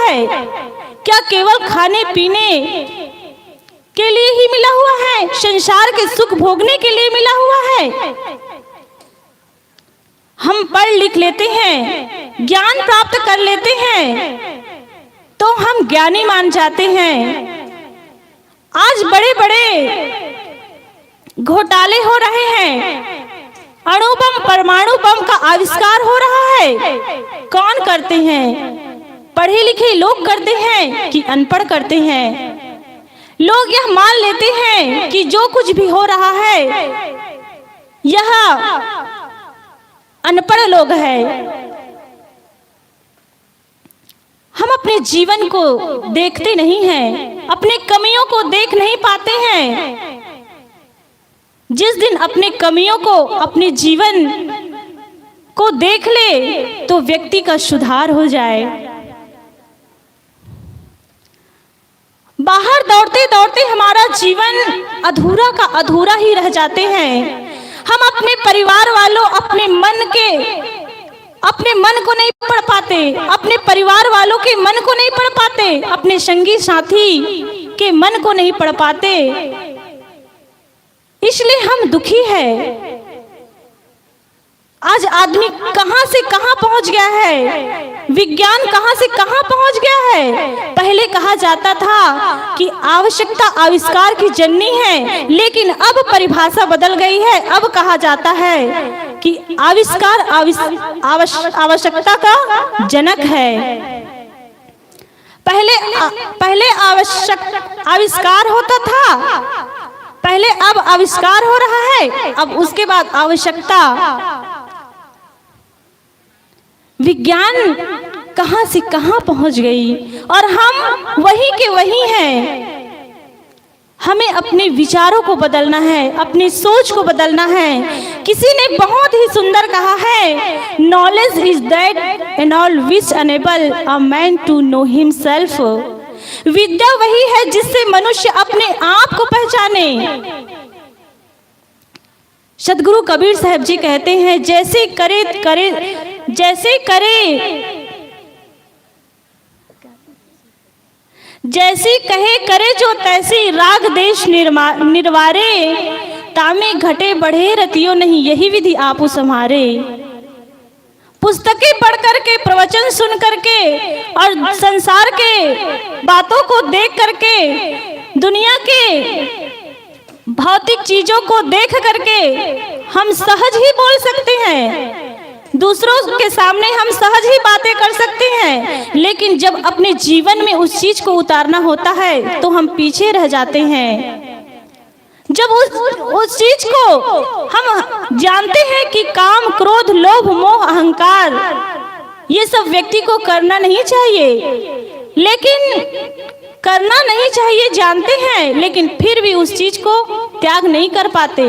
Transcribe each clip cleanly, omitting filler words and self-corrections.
है? क्या केवल खाने पीने के लिए ही मिला हुआ है? संसार के सुख भोगने के लिए मिला हुआ है? हम पढ़ लिख लेते हैं, ज्ञान प्राप्त कर लेते हैं तो हम ज्ञानी मान जाते हैं। आज बड़े बड़े घोटाले हो रहे हैं, अणु बम परमाणु बम का आविष्कार हो रहा है। कौन करते हैं? पढ़े लिखे लोग करते हैं कि अनपढ़ करते हैं? लोग यह मान लेते हैं कि जो कुछ भी हो रहा है यह अनपढ़ लोग हैं। हम अपने जीवन को देखते नहीं हैं, अपने कमियों को देख नहीं पाते हैं। जिस दिन अपने कमियों को, अपने जीवन को देख ले तो व्यक्ति का सुधार हो जाए। बाहर दौड़ते दौड़ते हमारा जीवन अधूरा का अधूरा ही रह जाते हैं। हम अपने परिवार वालों, अपने मन को नहीं पढ़ पाते, अपने परिवार वालों के मन को नहीं पढ़ पाते, अपने संगी साथी के मन को नहीं पढ़ पाते, इसलिए हम दुखी हैं। आज आदमी कहां से कहां पहुंच गया है, विज्ञान कहां से कहां पहुंच गया है। पहले कहा जाता था कि आवश्यकता आविष्कार की जननी है, लेकिन अब परिभाषा बदल गई है। अब कहा जाता है कि आविष्कार आवश्यकता का जनक है। पहले आविष्कार होता था, पहले अब आविष्कार हो रहा है, अब उसके बाद आवश्यकता। विज्ञान कहां से कहां पहुंच गई और हम वही के वही हैं। हमें अपने विचारों को बदलना है, अपनी सोच को बदलना है। किसी ने बहुत ही सुंदर कहा है, knowledge is that and all which enable a man to know himself. विद्या वही है जिससे मनुष्य अपने आप को पहचाने। सदगुरु कबीर साहब जी कहते हैं, जैसे कहे करे जो तैसी, राग देश निर्वारे, तामे घटे बढ़े रतियो नहीं, यही विधि आपू सम्हारे। पुस्तकें पढ़ करके, प्रवचन सुन करके और संसार के बातों को देख करके, दुनिया के भौतिक चीजों को देख करके हम सहज ही बोल सकते हैं, दूसरों के सामने हम सहज ही बातें कर सकते हैं, लेकिन जब अपने जीवन में उस चीज को उतारना होता है तो हम पीछे रह जाते हैं। जब उस चीज को हम जानते हैं कि काम, क्रोध, लोभ, मोह, अहंकार ये सब व्यक्ति को करना नहीं चाहिए, लेकिन करना नहीं चाहिए जानते हैं, लेकिन फिर भी उस चीज को त्याग नहीं कर पाते।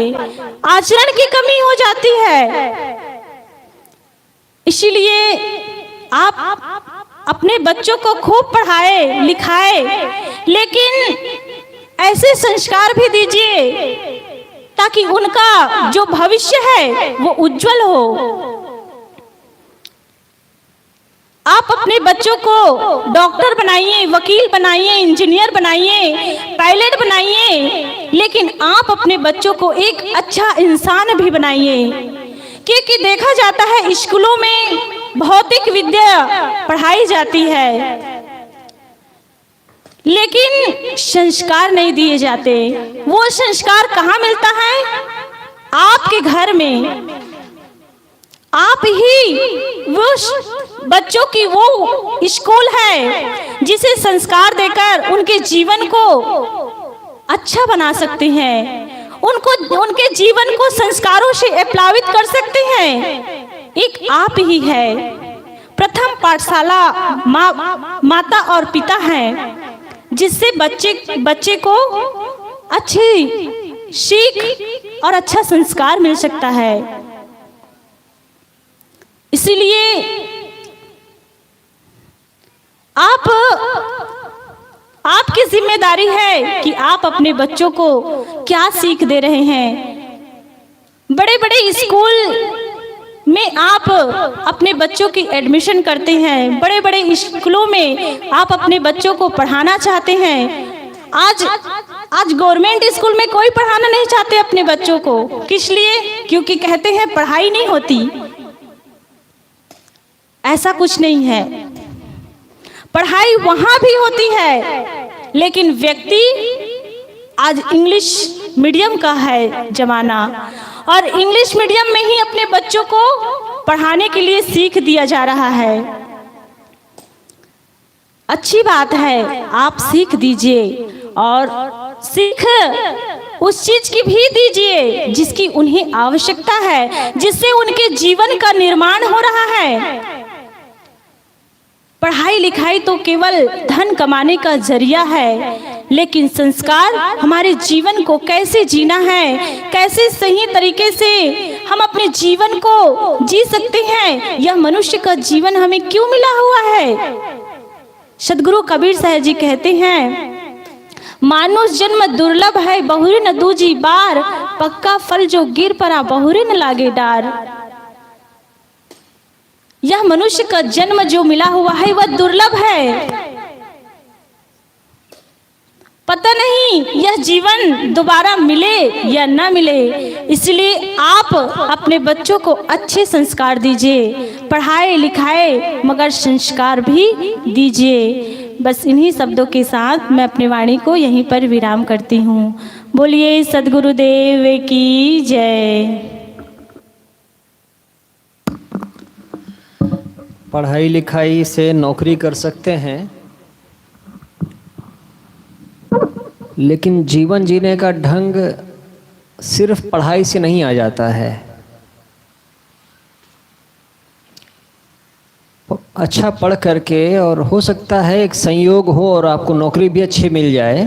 आचरण की कमी हो जाती है। इसीलिए आप अपने बच्चों को खूब पढ़ाए लिखाए, लेकिन ऐसे संस्कार भी दीजिए ताकि उनका जो भविष्य है वो उज्जवल हो। आप अपने बच्चों को डॉक्टर बनाइए, वकील बनाइए, इंजीनियर बनाइए, पायलट बनाइए, लेकिन आप अपने बच्चों को एक अच्छा इंसान भी बनाइए। क्योंकि देखा जाता है स्कूलों में भौतिक विद्या पढ़ाई जाती है, लेकिन संस्कार नहीं दिए जाते। वो संस्कार कहाँ मिलता है? आपके घर में। आप ही वो बच्चों की वो स्कूल है जिसे संस्कार देकर उनके जीवन को अच्छा बना सकते हैं, उनके जीवन को संस्कारों से प्लावित कर सकते हैं। एक आप ही है। प्रथम पाठशाला माता और पिता हैं, जिससे बच्चे को अच्छी सीख और अच्छा संस्कार मिल सकता है। इसीलिए आपकी जिम्मेदारी है कि आप अपने बच्चों को क्या सीख दे रहे हैं। बड़े बड़े स्कूल में आप अपने बच्चों की एडमिशन करते हैं, बड़े बड़े स्कूलों में आप अपने बच्चों को पढ़ाना चाहते हैं। आज गवर्नमेंट स्कूल में कोई पढ़ाना नहीं चाहते अपने बच्चों को। किस लिए? क्योंकि कहते हैं पढ़ाई नहीं होती। ऐसा कुछ नहीं है, पढ़ाई वहां भी होती है, लेकिन व्यक्ति आज इंग्लिश मीडियम का है जमाना, और इंग्लिश मीडियम में ही अपने बच्चों को पढ़ाने के लिए सीख दिया जा रहा है। अच्छी बात है, आप सीख दीजिए, और सीख उस चीज की भी दीजिए जिसकी उन्हें आवश्यकता है, जिससे उनके जीवन का निर्माण हो रहा है। पढ़ाई लिखाई तो केवल धन कमाने का जरिया है, लेकिन संस्कार हमारे जीवन को कैसे जीना है, कैसे सही तरीके से हम अपने जीवन को जी सकते हैं, यह मनुष्य का जीवन हमें क्यों मिला हुआ है। सदगुरु कबीर साहब जी कहते हैं, मानुष जन्म दुर्लभ है, बहुरे न दूजी बार, पक्का फल जो गिर पड़ा, बहुरे न लागे डार। यह मनुष्य का जन्म जो मिला हुआ है वह दुर्लभ है, पता नहीं यह जीवन दोबारा मिले या ना मिले। इसलिए आप अपने बच्चों को अच्छे संस्कार दीजिए, पढ़ाए लिखाए मगर संस्कार भी दीजिए। बस इन्हीं शब्दों के साथ मैं अपनी वाणी को यहीं पर विराम करती हूँ। बोलिए सद्गुरुदेव की जय। पढ़ाई लिखाई से नौकरी कर सकते हैं, लेकिन जीवन जीने का ढंग सिर्फ पढ़ाई से नहीं आ जाता है। अच्छा पढ़ करके, और हो सकता है एक संयोग हो और आपको नौकरी भी अच्छी मिल जाए,